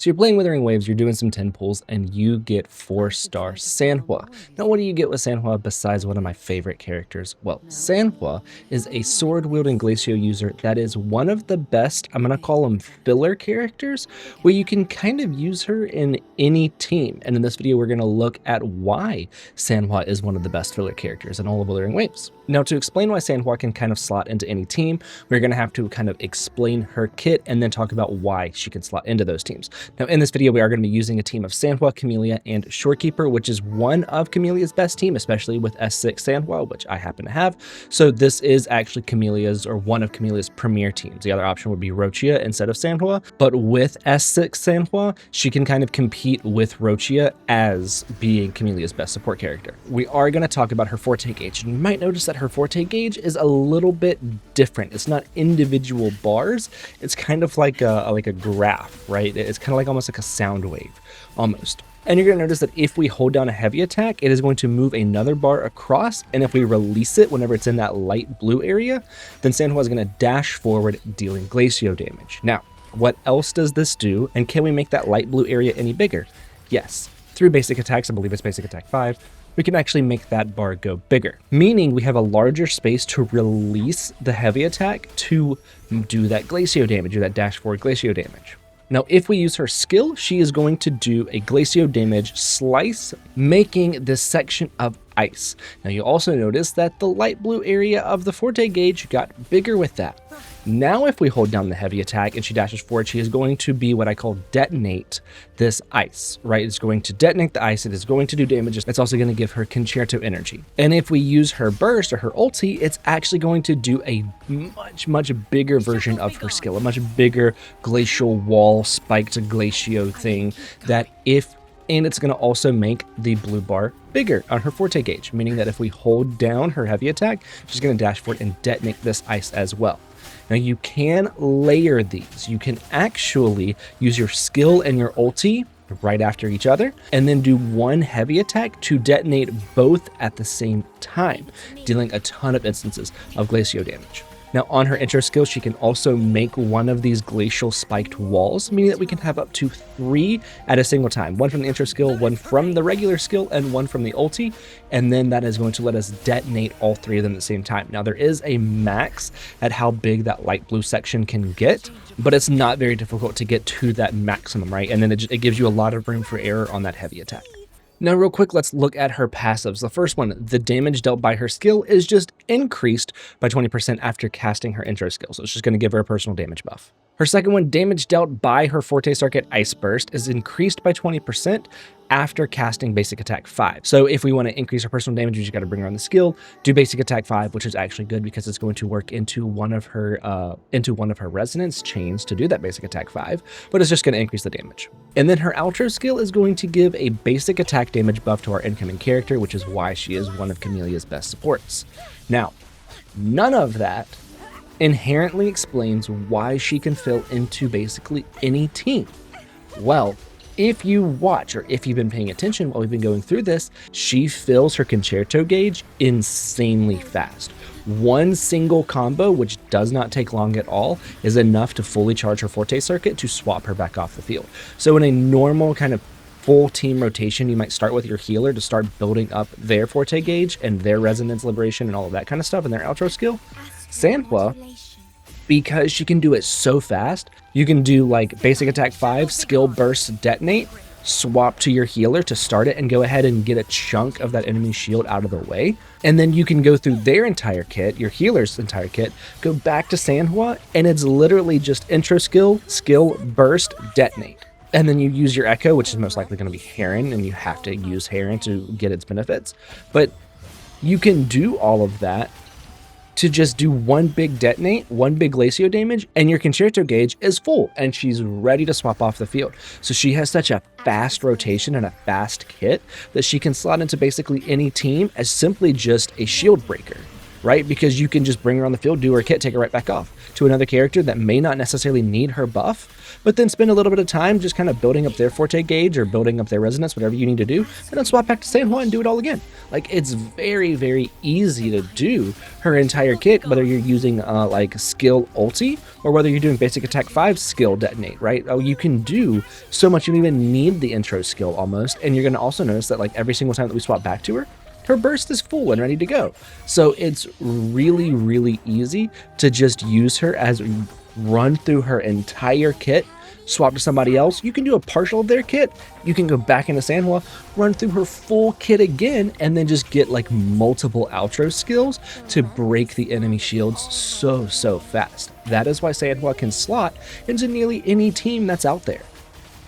So you're playing Withering Waves, you're doing some 10 pulls, and you get 4-star Sanhua. Now what do you get with Sanhua besides one of my favorite characters? Well, Sanhua is a sword-wielding Glacio user that is one of the best, I'm going to call them filler characters, where you can kind of use her in any team. And in this video, we're going to look at why Sanhua is one of the best filler characters in all of Withering Waves. Now to explain why Sanhua can kind of slot into any team, we're going to have to kind of explain her kit and then talk about why she can slot into those teams. Now in this video, we are going to be using a team of Sanhua, Camellia, and Shorekeeper, which is one of Camelia's best team, especially with S6 Sanhua, which I happen to have. So this is actually Camelia's, or one of Camelia's premier teams. The other option would be Rochia instead of Sanhua, but with S6 Sanhua, she can kind of compete with Rochia as being Camelia's best support character. We are going to talk about her forte gauge, and you might notice that her forte gauge is a little bit different. It's not individual bars. It's kind of like a graph, right? It's kind of like almost like a sound wave, almost. And you're going to notice that if we hold down a heavy attack, it is going to move another bar across. And if we release it whenever it's in that light blue area, then Sanhua is going to dash forward, dealing Glacio damage. Now, what else does this do? And can we make that light blue area any bigger? Yes. Through basic attacks, I believe it's basic attack 5, we can actually make that bar go bigger, meaning we have a larger space to release the heavy attack to do that Glacio damage, or that dash forward Glacio damage. Now, if we use her skill, she is going to do a Glacio damage slice, making this section of ice. Now, you also notice that the light blue area of the forte gauge got bigger with that. Now, if we hold down the heavy attack and she dashes forward, she is going to be what I call detonate this ice, right? It's going to detonate the ice. It is going to do damage. It's also going to give her concerto energy. And if we use her burst or her ulti, it's actually going to do a much bigger version of her skill, a much bigger glacial wall spiked Glacio thing and it's going to also make the blue bar bigger on her forte gauge, meaning that if we hold down her heavy attack, she's going to dash forward and detonate this ice as well. Now you can layer these. You can actually use your skill and your ulti right after each other, and then do one heavy attack to detonate both at the same time, dealing a ton of instances of Glacio damage. Now on her intro skill, she can also make one of these glacial spiked walls, meaning that we can have up to 3 at a single time. One from the intro skill, one from the regular skill, and one from the ulti. And then that is going to let us detonate all 3 of them at the same time. Now there is a max at how big that light blue section can get, but it's not very difficult to get to that maximum, right? And then it gives you a lot of room for error on that heavy attack. Now real quick, let's look at her passives. The first one, the damage dealt by her skill is just increased by 20% after casting her intro skill. So it's just going to give her a personal damage buff. Her second one, damage dealt by her forte circuit Ice Burst, is increased by 20% after casting basic attack 5. So if we want to increase her personal damage, we just got to bring her on the skill, do basic attack 5, which is actually good because it's going to work into one of her resonance chains to do that basic attack 5, but it's just going to increase the damage. And then her outro skill is going to give a basic attack damage buff to our incoming character, which is why she is one of Camelia's best supports. Now, none of that inherently explains why she can fill into basically any team. Well, if you watch, or if you've been paying attention while we've been going through this, she fills her concerto gauge insanely fast. One single combo, which does not take long at all, is enough to fully charge her forte circuit to swap her back off the field. So in a normal kind of full team rotation, you might start with your healer to start building up their forte gauge and their resonance liberation and all of that kind of stuff and their outro skill. Sanhua, because she can do it so fast, you can do like basic attack 5, skill burst detonate, swap to your healer to start it and go ahead and get a chunk of that enemy shield out of the way. And then you can go through their entire kit, your healer's entire kit, go back to Sanhua, and it's literally just intro skill, burst, detonate. And then you use your echo, which is most likely going to be Heron, and you have to use Heron to get its benefits. But you can do all of that to just do one big detonate, one big Glacio damage, and your concerto gauge is full, and she's ready to swap off the field. So she has such a fast rotation and a fast kit that she can slot into basically any team as simply just a shield breaker, right? Because you can just bring her on the field, do her kit, take her right back off to another character that may not necessarily need her buff, but then spend a little bit of time just kind of building up their forte gauge or building up their resonance, whatever you need to do, and then swap back to Sanhua and do it all again. Like, it's very, very easy to do her entire kit, whether you're using like skill ulti or whether you're doing basic attack 5 skill detonate, right? Oh, you can do so much. You don't even need the intro skill almost. And you're going to also notice that like every single time that we swap back to her, her burst is full and ready to go. So it's really, really easy to just use her as run through her entire kit, swap to somebody else. You can do a partial of their kit. You can go back into Sanhua, run through her full kit again, and then just get like multiple outro skills to break the enemy shields so fast. That is why Sanhua can slot into nearly any team that's out there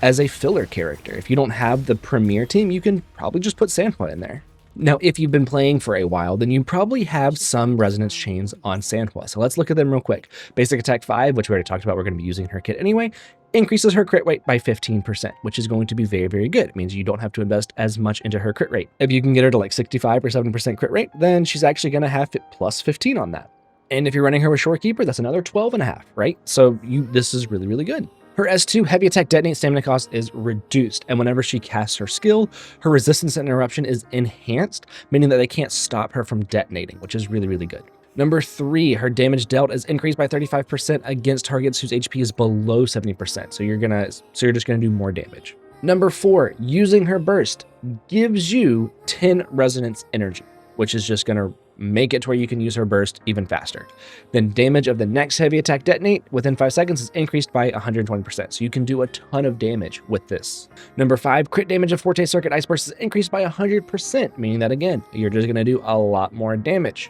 as a filler character. If you don't have the premier team, you can probably just put Sanhua in there. Now, if you've been playing for a while, then you probably have some resonance chains on Sanhua. So let's look at them real quick. Basic attack 5, which we already talked about, we're going to be using her kit anyway, increases her crit rate by 15%, which is going to be very, very good. It means you don't have to invest as much into her crit rate. If you can get her to like 65 or 70% crit rate, then she's actually going to have plus 15 on that. And if you're running her with Shorekeeper, that's another 12.5, right? So this is really, really good. Her S2 heavy attack detonate stamina cost is reduced, and whenever she casts her skill, her resistance and interruption is enhanced, meaning that they can't stop her from detonating, which is really, really good. Number 3, her damage dealt is increased by 35% against targets whose HP is below 70%. So you're just gonna do more damage. Number 4, using her burst gives you 10 resonance energy, which is just gonna make it to where you can use her burst even faster. Then damage of the next heavy attack detonate within 5 seconds is increased by 120%. So you can do a ton of damage with this. Number 5, crit damage of Forte Circuit Ice Burst is increased by 100%, meaning that again, you're just gonna do a lot more damage.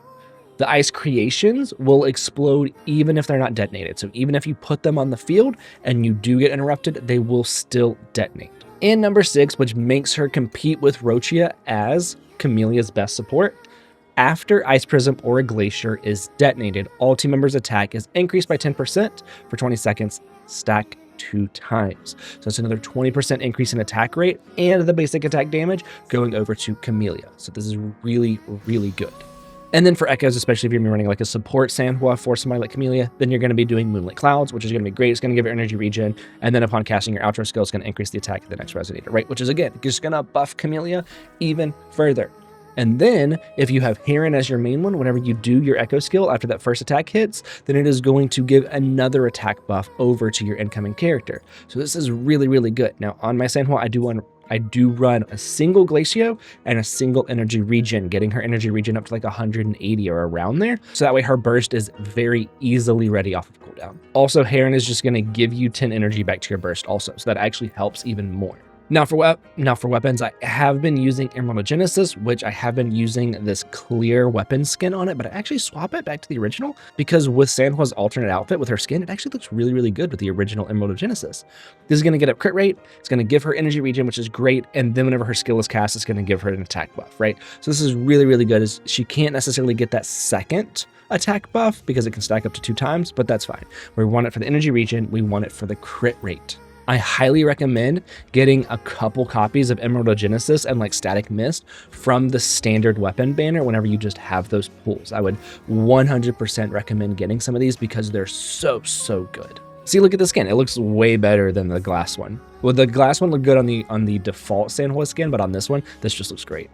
The ice creations will explode even if they're not detonated. So even if you put them on the field and you do get interrupted, they will still detonate. And number 6, which makes her compete with Rochia as Camellia's best support, after Ice Prism or a Glacier is detonated, all team members' attack is increased by 10% for 20 seconds, stack 2 times. So it's another 20% increase in attack rate and the basic attack damage going over to Camellia. So this is really, really good. And then for echoes, especially if you're running like a support Sanhua for somebody like Camellia, then you're going to be doing Moonlit Clouds, which is going to be great. It's going to give you energy regen. And then upon casting your outro skill, it's going to increase the attack of the next resonator, right? Which is again, just going to buff Camellia even further. And then if you have Heron as your main one, whenever you do your echo skill after that first attack hits, then it is going to give another attack buff over to your incoming character. So this is really, really good. Now on my Sanhua, I do run a single Glacio and a single energy regen, getting her energy regen up to like 180 or around there. So that way her burst is very easily ready off of cooldown. Also, Heron is just going to give you 10 energy back to your burst also. So that actually helps even more. Now for weapons, I have been using Emerald Genesis, which I have been using this clear weapon skin on it, but I actually swap it back to the original because with Sanhua's alternate outfit with her skin, it actually looks really, really good with the original Emerald Genesis. This is going to get up crit rate, it's going to give her energy regen, which is great, and then whenever her skill is cast, it's going to give her an attack buff, right? So this is really, really good. She can't necessarily get that second attack buff because it can stack up to 2 times, but that's fine. We want it for the energy regen, we want it for the crit rate. I highly recommend getting a couple copies of Emerald Genesis and like Static Mist from the standard weapon banner whenever you just have those pools. I would 100% recommend getting some of these because they're so good. See, look at the skin. It looks way better than the glass one. Well, the glass one looked good on the default Sanhua skin, but on this one, this just looks great.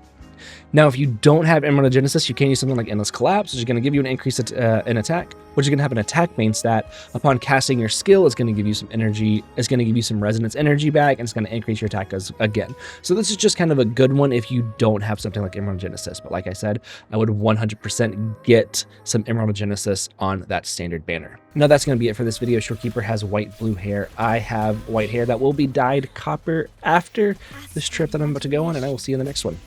Now, if you don't have Emerald Genesis, you can use something like Endless Collapse, which is going to give you an increase in attack, which is going to have an attack main stat. Upon casting your skill, it's going to give you some energy, it's going to give you some resonance energy back, and it's going to increase your attack again. So this is just kind of a good one if you don't have something like Emerald Genesis. But like I said, I would 100% get some Emerald Genesis on that standard banner. Now that's going to be it for this video. Shorekeeper has white-blue hair. I have white hair that will be dyed copper after this trip that I'm about to go on, and I will see you in the next one.